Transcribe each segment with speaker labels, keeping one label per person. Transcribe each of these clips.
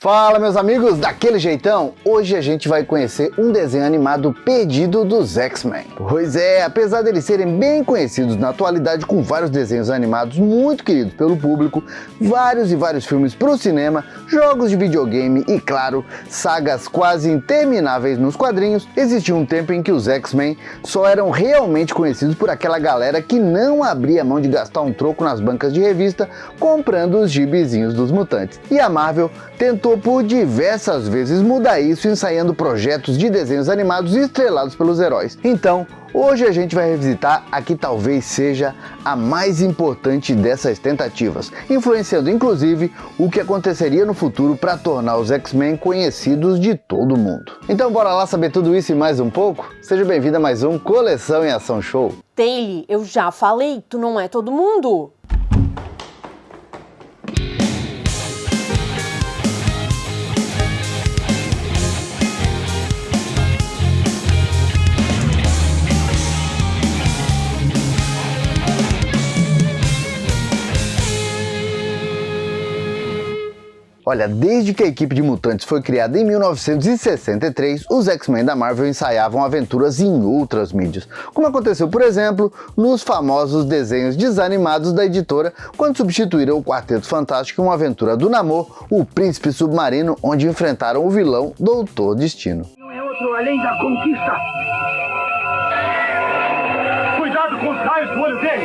Speaker 1: Fala, meus amigos, daquele jeitão? Hoje a gente vai conhecer um desenho animado perdido dos X-Men. Pois é, apesar deles serem bem conhecidos na atualidade com vários desenhos animados muito queridos pelo público, vários filmes para o cinema, jogos de videogame e, claro, sagas quase intermináveis nos quadrinhos, existiu um tempo em que os X-Men só eram realmente conhecidos por aquela galera que não abria mão de gastar um troco nas bancas de revista comprando os gibizinhos dos mutantes. E a Marvel tentou por diversas vezes mudar isso, ensaiando projetos de desenhos animados estrelados pelos heróis. Então, hoje a gente vai revisitar a que talvez seja a mais importante dessas tentativas, influenciando inclusive o que aconteceria no futuro para tornar os X-Men conhecidos de todo mundo. Então bora lá saber tudo isso e mais um pouco? Seja bem-vindo a mais um Coleção em Ação Show.
Speaker 2: Taylor, eu já falei, tu não é todo mundo.
Speaker 1: Olha, desde que a equipe de mutantes foi criada em 1963, os X-Men da Marvel ensaiavam aventuras em outras mídias, como aconteceu, por exemplo, nos famosos desenhos desanimados da editora, quando substituíram o Quarteto Fantástico em uma aventura do Namor, o Príncipe Submarino, onde enfrentaram o vilão Doutor Destino.
Speaker 3: Não é outro além da conquista. Cuidado com os raios do olho dele.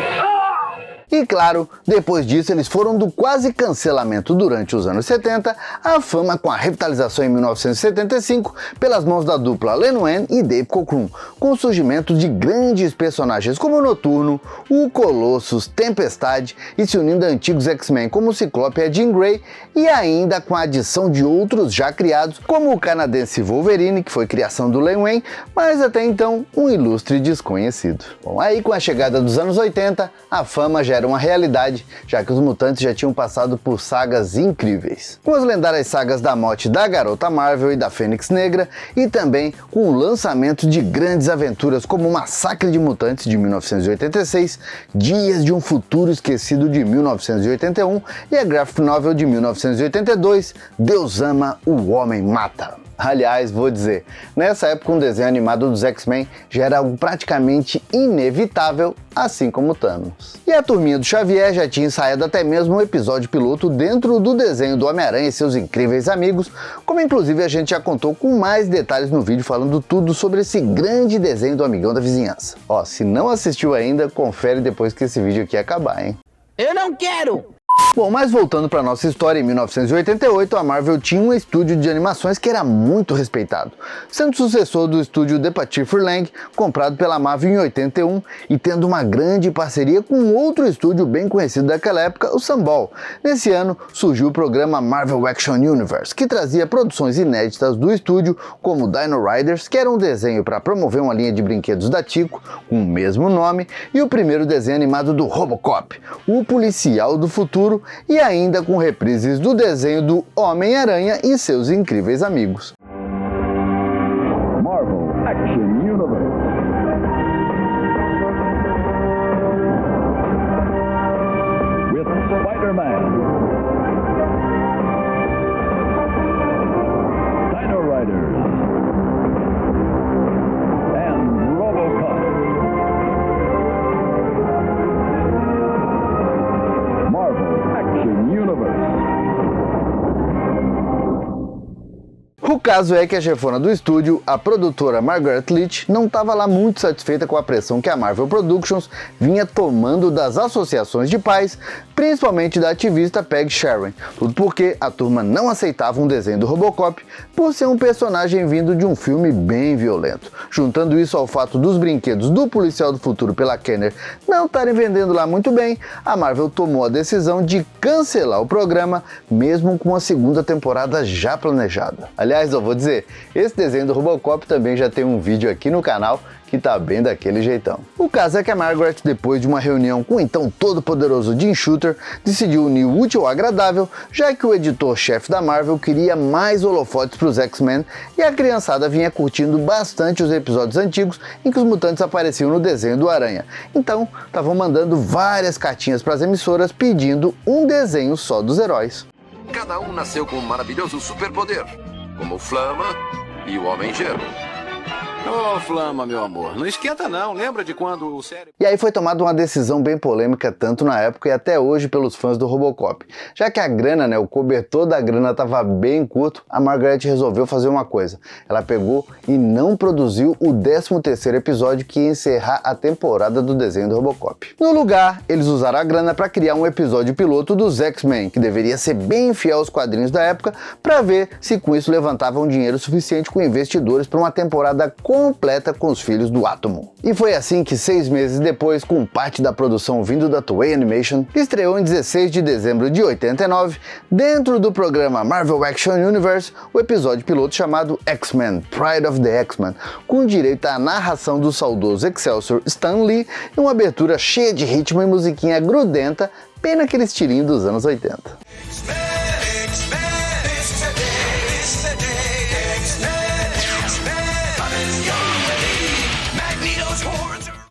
Speaker 1: E claro, depois disso eles foram do quase cancelamento durante os anos 70 à fama com a revitalização em 1975 pelas mãos da dupla Len Wein e Dave Cockrum, com o surgimento de grandes personagens como o Noturno, o Colossus, Tempestade e se unindo a antigos X-Men como o Ciclope e a Jean Grey, e ainda com a adição de outros já criados como o canadense Wolverine, que foi criação do Len Wein, mas até então um ilustre desconhecido. Bom, aí com a chegada dos anos 80, a fama já era uma realidade, já que os mutantes já tinham passado por sagas incríveis, com as lendárias sagas da morte da Garota Marvel e da Fênix Negra, e também com o lançamento de grandes aventuras como o Massacre de Mutantes de 1986, Dias de um Futuro Esquecido de 1981 e a graphic novel de 1982, Deus Ama, o Homem Mata. Aliás, vou dizer, nessa época um desenho animado dos X-Men já era algo praticamente inevitável, assim como Thanos. E a turminha do Xavier já tinha ensaiado até mesmo um episódio piloto dentro do desenho do Homem-Aranha e seus incríveis amigos, como inclusive a gente já contou com mais detalhes no vídeo falando tudo sobre esse grande desenho do amigão da vizinhança. Ó, se não assistiu ainda, confere depois que esse vídeo aqui acabar, hein?
Speaker 4: Eu não quero!
Speaker 1: Bom, mas voltando para nossa história, em 1988 a Marvel tinha um estúdio de animações que era muito respeitado, sendo sucessor do estúdio Departure for Lang, comprado pela Marvel em 81 e tendo uma grande parceria com outro estúdio bem conhecido daquela época, o Sunball. Nesse ano surgiu o programa Marvel Action Universe, que trazia produções inéditas do estúdio, como Dino Riders, que era um desenho para promover uma linha de brinquedos da Tico, com o mesmo nome, e o primeiro desenho animado do Robocop, o policial do futuro, e ainda com reprises do desenho do Homem-Aranha e seus incríveis amigos.
Speaker 5: Marvel Action Universe. With Spider-Man, Dino Riders, and Robocop. Marvel Action Universe.
Speaker 1: O caso é que a chefona do estúdio, a produtora Margaret Leach, não estava lá muito satisfeita com a pressão que a Marvel Productions vinha tomando das associações de pais, principalmente da ativista Peg Sharon, tudo porque a turma não aceitava um desenho do Robocop por ser um personagem vindo de um filme bem violento. Juntando isso ao fato dos brinquedos do Policial do Futuro pela Kenner não estarem vendendo lá muito bem, a Marvel tomou a decisão de cancelar o programa, mesmo com a segunda temporada já planejada. Aliás, eu vou dizer, esse desenho do Robocop também já tem um vídeo aqui no canal que tá bem daquele jeitão. O caso é que a Margaret, depois de uma reunião com o então todo-poderoso Jim Shooter, decidiu unir o útil ao agradável, já que o editor-chefe da Marvel queria mais holofotes para os X-Men e a criançada vinha curtindo bastante os episódios antigos em que os mutantes apareciam no desenho do Aranha. Então, estavam mandando várias cartinhas para as emissoras pedindo um desenho só dos heróis.
Speaker 4: cada um nasceu com um maravilhoso superpoder, como o Flama e o Homem Gelo.
Speaker 6: Ô, Flama, meu amor, não esquenta não. Lembra de quando o cérebro...
Speaker 1: E aí foi tomada uma decisão bem polêmica tanto na época e até hoje pelos fãs do Robocop. Já que a grana, o cobertor da grana estava bem curto, a Margaret resolveu fazer uma coisa. Ela pegou e não produziu o 13º episódio que ia encerrar a temporada do desenho do Robocop. No lugar, eles usaram a grana para criar um episódio piloto dos X-Men, que deveria ser bem fiel aos quadrinhos da época, para ver se com isso levantavam dinheiro suficiente com investidores para uma temporada completa com os filhos do Átomo. E foi assim que 6 meses depois, com parte da produção vindo da Toei Animation, estreou em 16 de dezembro de 89, dentro do programa Marvel Action Universe, o episódio piloto chamado X-Men, Pride of the X-Men, com direito à narração do saudoso Excelsior Stan Lee e uma abertura cheia de ritmo e musiquinha grudenta, bem naquele estilinho dos anos 80.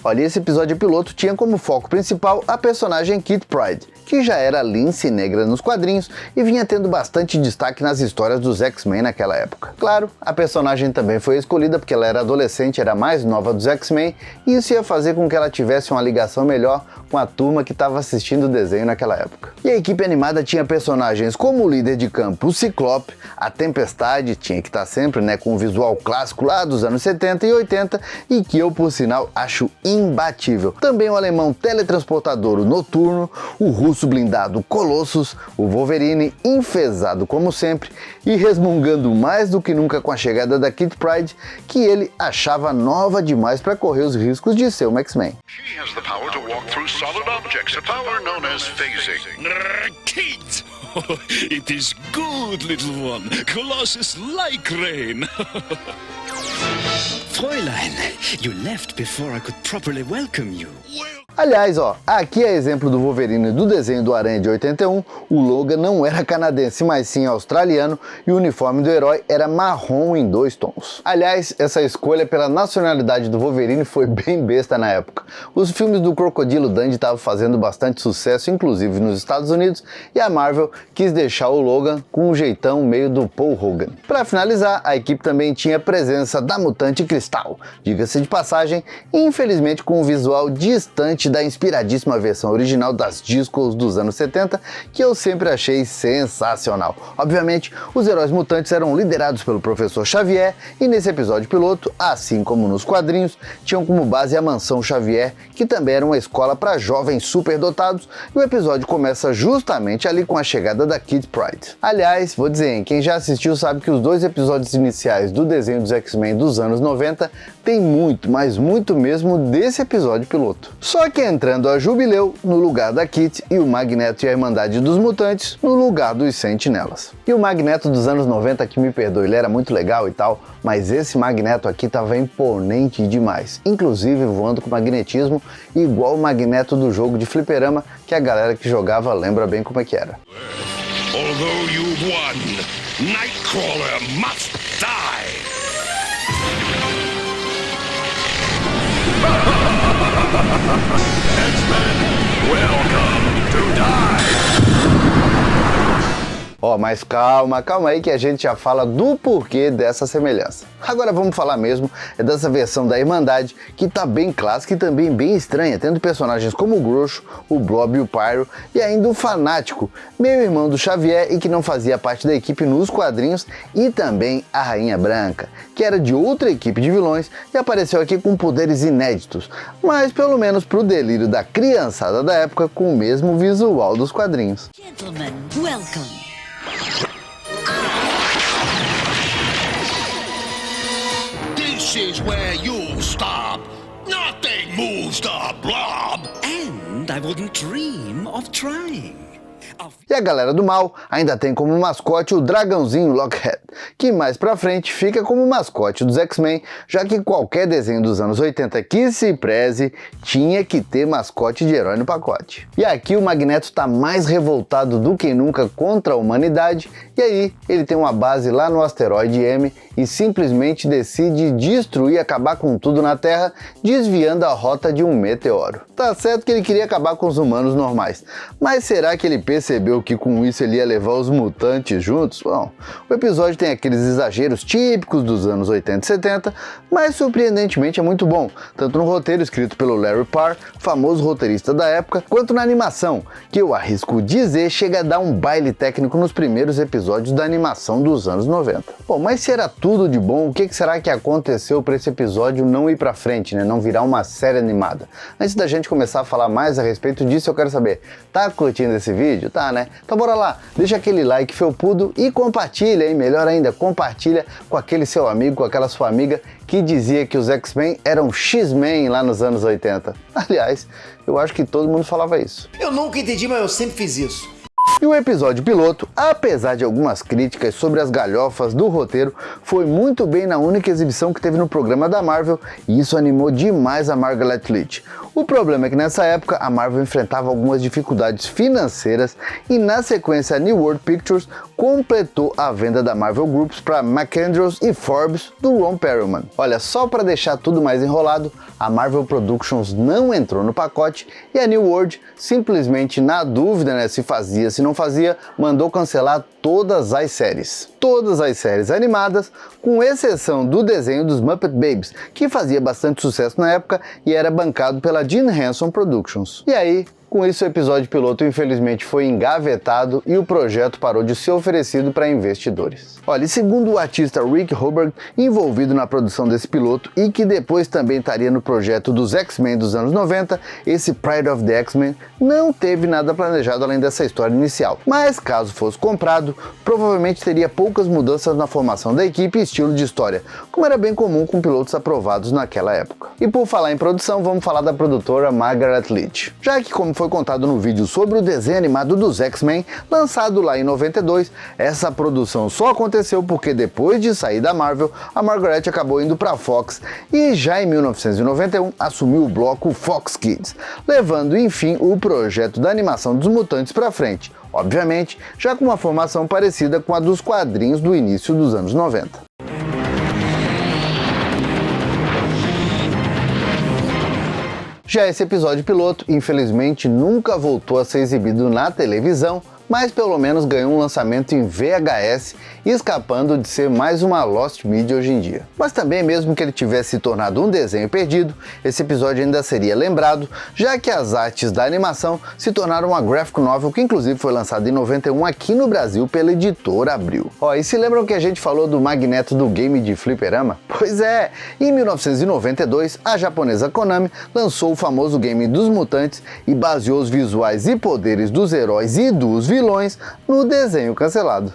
Speaker 1: Olha, esse episódio piloto tinha como foco principal a personagem Kitty Pryde, que já era lince negra nos quadrinhos e vinha tendo bastante destaque nas histórias dos X-Men naquela época. Claro, a personagem também foi escolhida porque ela era adolescente, era mais nova dos X-Men, e isso ia fazer com que ela tivesse uma ligação melhor com a turma que estava assistindo o desenho naquela época. E a equipe animada tinha personagens como o líder de campo, o Ciclope, a Tempestade, tinha que estar sempre com o visual clássico lá dos anos 70 e 80, e que eu, por sinal, acho imbatível. Também o alemão teletransportador, o Noturno, o russo blindado Colossus, o Wolverine enfesado como sempre e resmungando mais do que nunca com a chegada da Kitty Pryde, que ele achava nova demais para correr os riscos de ser um X-Men.
Speaker 7: She has the power to walk through solid objects, a power known as phasing.
Speaker 8: Kate! It is good, little one. Colossus like rain.
Speaker 9: Fräulein, you left before I could properly welcome you.
Speaker 1: Aliás, aqui é exemplo do Wolverine do desenho do Aranha de 81, o Logan não era canadense, mas sim australiano, e o uniforme do herói era marrom em 2 tons. Aliás, essa escolha pela nacionalidade do Wolverine foi bem besta na época. Os filmes do Crocodilo Dundee estavam fazendo bastante sucesso, inclusive nos Estados Unidos, e a Marvel quis deixar o Logan com um jeitão meio do Paul Hogan. Para finalizar, a equipe também tinha a presença da Mutante Cristal, diga-se de passagem, infelizmente com um visual distante da inspiradíssima versão original das Discos dos anos 70, que eu sempre achei sensacional. Obviamente, os heróis mutantes eram liderados pelo Professor Xavier, e nesse episódio piloto, assim como nos quadrinhos, tinham como base a Mansão Xavier, que também era uma escola para jovens superdotados, e o episódio começa justamente ali com a chegada da Kitty Pryde. Aliás, vou dizer, quem já assistiu sabe que os 2 episódios iniciais do desenho dos X-Men dos anos 90 tem muito, mas muito mesmo desse episódio piloto. Só que entrando a Jubileu no lugar da Kitty e o Magneto e a Irmandade dos Mutantes no lugar dos Sentinelas. E o Magneto dos anos 90, que me perdoe, ele era muito legal e tal, mas esse Magneto aqui tava imponente demais, inclusive voando com magnetismo igual o Magneto do jogo de fliperama, que a galera que jogava lembra bem como é que era.
Speaker 8: Although you've won, Nightcrawler must die.
Speaker 7: X-Men, welcome to die!
Speaker 1: Mas calma aí que a gente já fala do porquê dessa semelhança. Agora vamos falar mesmo dessa versão da Irmandade, que tá bem clássica e também bem estranha, tendo personagens como o Groucho, o Blob e o Pyro, e ainda o Fanático, meio irmão do Xavier e que não fazia parte da equipe nos quadrinhos, e também a Rainha Branca, que era de outra equipe de vilões e apareceu aqui com poderes inéditos, mas pelo menos pro delírio da criançada da época, com o mesmo visual dos quadrinhos.
Speaker 10: Gentlemen, welcome.
Speaker 8: This is where you stop. Nothing moves the blob.
Speaker 9: And I wouldn't dream of trying.
Speaker 1: E a galera do mal ainda tem como mascote o dragãozinho Lockheed, que mais pra frente fica como mascote dos X-Men, já que qualquer desenho dos anos 80 que se preze tinha que ter mascote de herói no pacote. E aqui o Magneto tá mais revoltado do que nunca contra a humanidade, e aí ele tem uma base lá no asteroide M e simplesmente decide destruir e acabar com tudo na Terra, desviando a rota de um meteoro. Tá certo que ele queria acabar com os humanos normais, mas será que ele percebeu percebeu que com isso ele ia levar os mutantes juntos? Bom, o episódio tem aqueles exageros típicos dos anos 80 e 70, mas surpreendentemente é muito bom, tanto no roteiro escrito pelo Larry Parr, famoso roteirista da época, quanto na animação, que eu arrisco dizer chega a dar um baile técnico nos primeiros episódios da animação dos anos 90. Bom, mas se era tudo de bom, o que será que aconteceu para esse episódio não ir pra frente, né? Não virar uma série animada? Antes da gente começar a falar mais a respeito disso, eu quero saber, tá curtindo esse vídeo? Tá, né? Então bora lá, deixa aquele like felpudo e compartilha, hein? Melhor ainda, compartilha com aquele seu amigo, com aquela sua amiga que dizia que os X-Men eram X-Men lá nos anos 80. Aliás, eu acho que todo mundo falava isso.
Speaker 11: Eu nunca entendi, mas eu sempre fiz isso.
Speaker 1: E o episódio piloto, apesar de algumas críticas sobre as galhofas do roteiro, foi muito bem na única exibição que teve no programa da Marvel, e isso animou demais a Margaret Leach. O problema é que nessa época a Marvel enfrentava algumas dificuldades financeiras e na sequência a New World Pictures completou a venda da Marvel Groups para McAndrews e Forbes do Ron Perlman. Olha, só para deixar tudo mais enrolado, a Marvel Productions não entrou no pacote e a New World, simplesmente na dúvida, né, se fazia, se não fazia, mandou cancelar todas as séries. Todas as séries animadas, com exceção do desenho dos Muppet Babies, que fazia bastante sucesso na época e era bancado pela Jim Henson Productions. E aí, com isso o episódio piloto infelizmente foi engavetado e o projeto parou de ser oferecido para investidores. Olha, e segundo o artista Rick Hoberg, envolvido na produção desse piloto e que depois também estaria no projeto dos X-Men dos anos 90, esse Pride of the X-Men não teve nada planejado além dessa história inicial. Mas caso fosse comprado, provavelmente teria poucas mudanças na formação da equipe e estilo de história, como era bem comum com pilotos aprovados naquela época. E por falar em produção, vamos falar da produtora Margaret Leach. Já que, como foi contado no vídeo sobre o desenho animado dos X-Men, lançado lá em 92, essa produção só aconteceu porque depois de sair da Marvel, a Margaret acabou indo para a Fox e já em 1991 assumiu o bloco Fox Kids, levando enfim o projeto da animação dos mutantes para frente, obviamente já com uma formação parecida com a dos quadrinhos do início dos anos 90. Já esse episódio piloto, infelizmente, nunca voltou a ser exibido na televisão, mas pelo menos ganhou um lançamento em VHS, escapando de ser mais uma Lost Media hoje em dia. Mas também, mesmo que ele tivesse se tornado um desenho perdido, esse episódio ainda seria lembrado, já que as artes da animação se tornaram uma graphic novel que inclusive foi lançada em 91 aqui no Brasil pela editora Abril. Ó, e se lembram que a gente falou do Magneto do game de fliperama? Pois é, em 1992 a japonesa Konami lançou o famoso game dos mutantes e baseou os visuais e poderes dos heróis e dos vilões no desenho cancelado.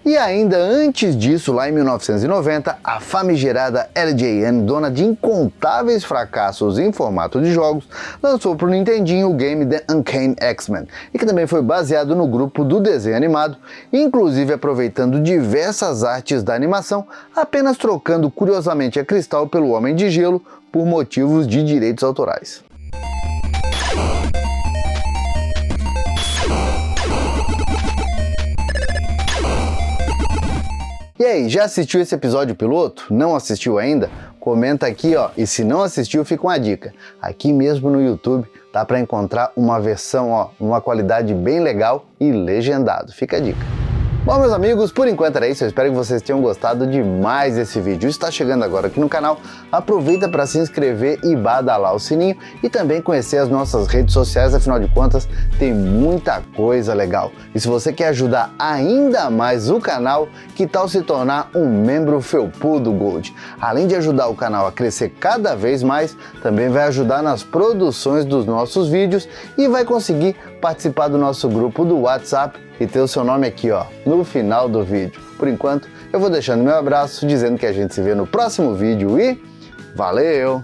Speaker 1: E ainda antes disso, lá em 1990, a famigerada LJN, dona de incontáveis fracassos em formato de jogos, lançou para o Nintendinho o game The Uncanny X-Men, e que também foi baseado no grupo do desenho animado, inclusive aproveitando diversas artes da animação, apenas trocando curiosamente a Cristal pelo Homem de Gelo por motivos de direitos autorais. E aí, já assistiu esse episódio piloto? Não assistiu ainda? Comenta aqui, ó, e se não assistiu, fica uma dica. Aqui mesmo no YouTube dá para encontrar uma versão, ó, uma qualidade bem legal e legendado. Fica a dica. Bom, meus amigos, por enquanto era isso. Eu espero que vocês tenham gostado demais desse vídeo. Está chegando agora aqui no canal, aproveita para se inscrever e badalar o sininho e também conhecer as nossas redes sociais, afinal de contas tem muita coisa legal. E se você quer ajudar ainda mais o canal, que tal se tornar um membro felpudo Gold? Além de ajudar o canal a crescer cada vez mais, também vai ajudar nas produções dos nossos vídeos e vai conseguir participar do nosso grupo do WhatsApp e ter o seu nome aqui, ó, no final do vídeo. Por enquanto, eu vou deixando meu abraço, dizendo que a gente se vê no próximo vídeo e valeu!